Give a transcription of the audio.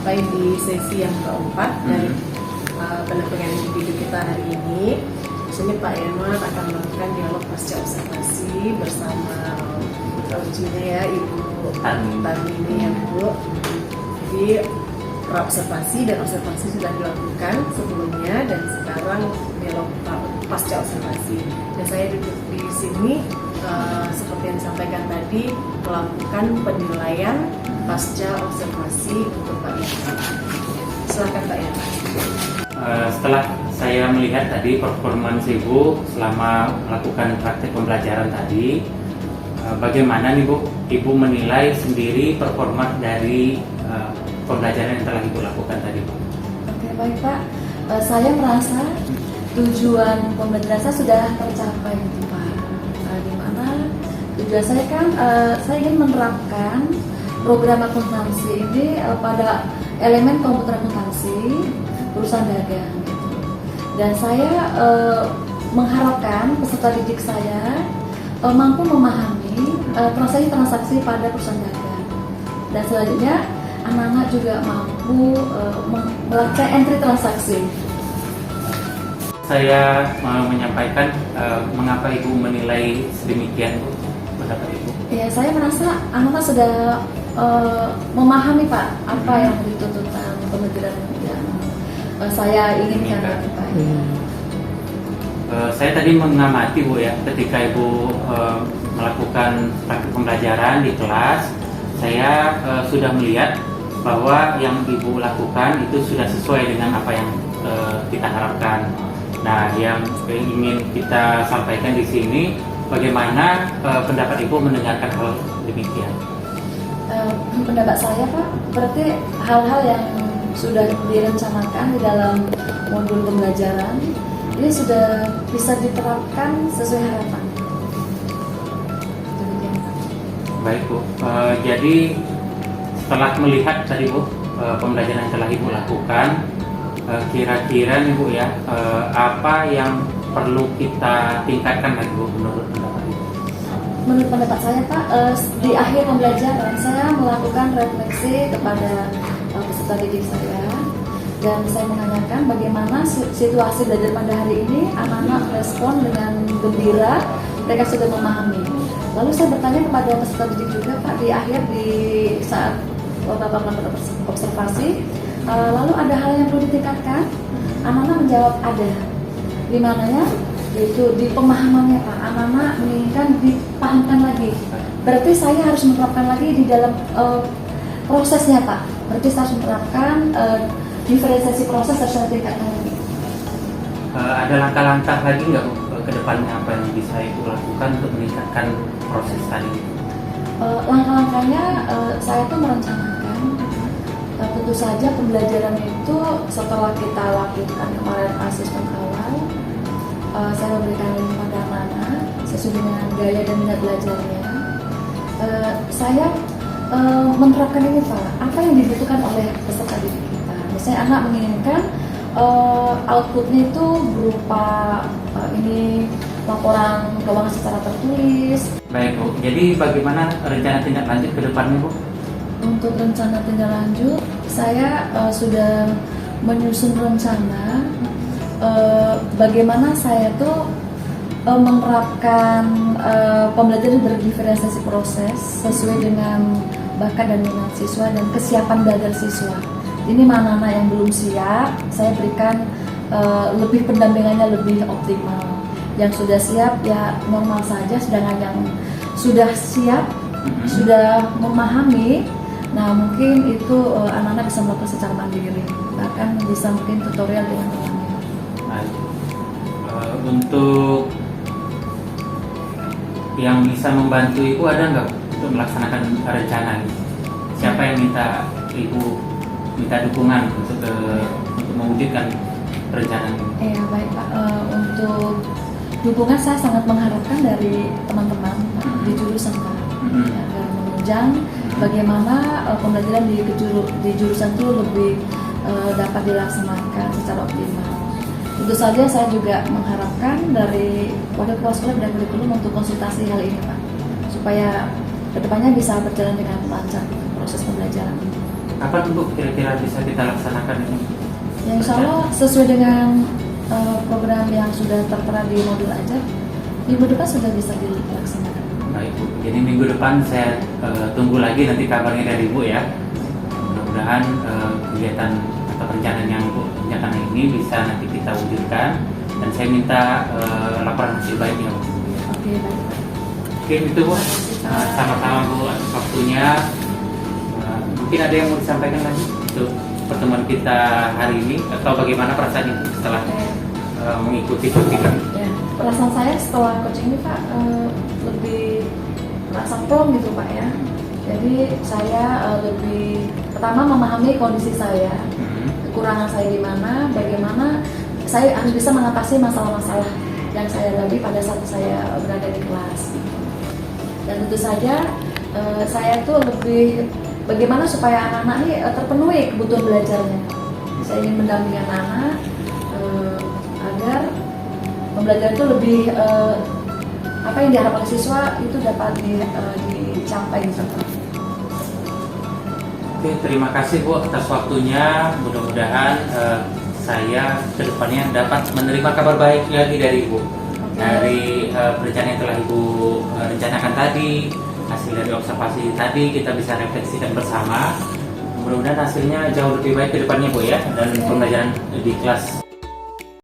sampai di sesi yang keempat dari pendampingan individu kita hari ini. Di sini Pak Yanuar akan melakukan dialog pasca observasi bersama ujinya ya Ibu Tarmini ya Bu. Jadi observasi sudah dilakukan sebelumnya dan sekarang dialog pasca observasi. Dan saya duduk di sini seperti yang disampaikan tadi melakukan penilaian pasca observasi untuk Pak Yanuar. Silakan Pak Yanuar. Setelah saya melihat tadi performance Ibu selama melakukan praktik pembelajaran tadi, bagaimana nih Bu, Ibu menilai sendiri performa dari pembelajaran yang telah Ibu lakukan tadi Bu? Oke, baik Pak. Saya merasa tujuan pembelajaran saya sudah tercapai gitu Pak. Di mana tujuan saya kan saya ingin menerapkan program akuntansi ini pada elemen komputer akuntansi perusahaan dagang gitu. Dan saya mengharapkan peserta didik saya mampu memahami transaksi pada perusahaan dagang. Dan selanjutnya anak-anak juga mampu melakukan entry transaksi. Saya mau menyampaikan mengapa Ibu menilai sedemikian Bu, pendapat Ibu? Ya, saya merasa anak-anak sudah memahami Pak apa yang dituntutan pembelajaran yang saya inginkan Pak. Saya tadi mengamati Bu ya, ketika Ibu melakukan praktik pembelajaran di kelas, saya sudah melihat bahwa yang Ibu lakukan itu sudah sesuai dengan apa yang kita harapkan. Nah, yang ingin kita sampaikan di sini, bagaimana pendapat Ibu mendengarkan hal demikian? Pendapat saya Pak, berarti hal-hal yang sudah direncanakan di dalam modul pembelajaran ini sudah bisa diterapkan sesuai harapan. Baik Bu, jadi setelah melihat tadi Bu pembelajaran yang telah Ibu lakukan, kira-kira nih Bu ya, apa yang perlu kita tingkatkan lagi Bu menurut pendapat Ibu? Menurut pendapat saya Pak, di akhir pembelajaran saya melakukan refleksi kepada peserta didik saya dan saya menanyakan bagaimana situasi belajar pada hari ini. Anak-anak respon dengan gembira, mereka sudah memahami. Lalu saya bertanya kepada peserta didik juga Pak, di akhir di saat Bapak melakukan observasi, lalu ada hal yang perlu ditingkatkan? Anak-anak menjawab ada. Di mananya? Yaitu di pemahamannya Pak. Anak-anak menginginkan dipahamkan lagi. Berarti saya harus menerapkan lagi di dalam prosesnya Pak. Berarti saya harus menerapkan diferensiasi proses harus saya tingkatkan lagi. Ada langkah-langkah lagi nggak ke depannya apa yang bisa Ibu lakukan untuk meningkatkan proses tadi? Langkah-langkahnya saya tuh merencanakan tentu saja pembelajaran itu setelah kita lakukan kemarin asesmen awal, saya memberikan link pada anak-anak sesuai dengan gaya dan minat belajarnya. Saya menerapkan ini Pak, apa yang dibutuhkan oleh peserta didik kita. Misalnya anak menginginkan outputnya itu berupa ini laporan keuangan secara tertulis. Baik Bu, jadi bagaimana rencana tindak lanjut ke depannya Bu? Untuk rencana tindak lanjut, saya sudah menyusun rencana bagaimana saya tuh menerapkan pembelajaran berdiferensiasi proses sesuai dengan bakat dan minat siswa dan kesiapan belajar siswa. Ini mana anak yang belum siap, saya berikan lebih pendampingannya lebih optimal. Yang sudah siap ya normal saja, sedangkan yang sudah siap, sudah memahami, nah mungkin itu anak-anak bisa melakukan secara mandiri, bahkan bisa mungkin tutorial dengan temannya. Untuk yang bisa membantu Ibu ada nggak untuk melaksanakan rencana ini? Siapa yang minta dukungan untuk mewujudkan rencana ini? Ya baik Pak, untuk dukungan saya sangat mengharapkan dari teman-teman di jurusan Pak, agar menunjang bagaimana pembelajaran di jurusan itu lebih dapat dilaksanakan secara optimal. Tentu saja saya juga mengharapkan dari Wakil Kepala Sekolah dan Kurikulum untuk konsultasi hal ini Pak, supaya kedepannya bisa berjalan dengan lancar proses pembelajaran ini. kapan Bu kira-kira bisa kita laksanakan ini? Ya, insya Allah sesuai dengan program yang sudah tertera di modul aja, minggu depan sudah bisa dilaksanakan. Baik Bu, jadi minggu depan saya tunggu lagi nanti kabarnya dari Bu ya. Mudah-mudahan kegiatan atau perencanaan yang Bu rencanakan ini bisa nanti kita wujudkan, dan saya minta laporan hasil baiknya Bu. Oke, baik. Oke itu Bu, sama-sama Bu atas waktunya. Mungkin ada yang mau disampaikan lagi untuk pertemuan kita hari ini, atau bagaimana perasaannya Bu setelah mengikuti coaching kami? Ya, perasaan saya setelah coaching ini Pak lebih merasa plong gitu Pak ya. Jadi saya lebih pertama memahami kondisi saya, kekurangan saya di mana, bagaimana saya harus bisa mengatasi masalah-masalah yang saya hadapi pada saat saya berada di kelas. Dan tentu saja saya tuh lebih bagaimana supaya anak-anak ini terpenuhi kebutuhan belajarnya. Saya ingin mendampingi anak-anak agar pembelajaran itu lebih apa yang diharapkan siswa itu dapat dicapai gitu. Oke, terima kasih Bu atas waktunya. Mudah-mudahan saya kedepannya dapat menerima kabar baik lagi dari Ibu. Dari perencanaan yang telah Ibu rencanakan tadi, hasil dari observasi tadi kita bisa refleksikan bersama. Mudah-mudahan hasilnya jauh lebih baik ke depannya Bu ya, dan pembelajaran di kelas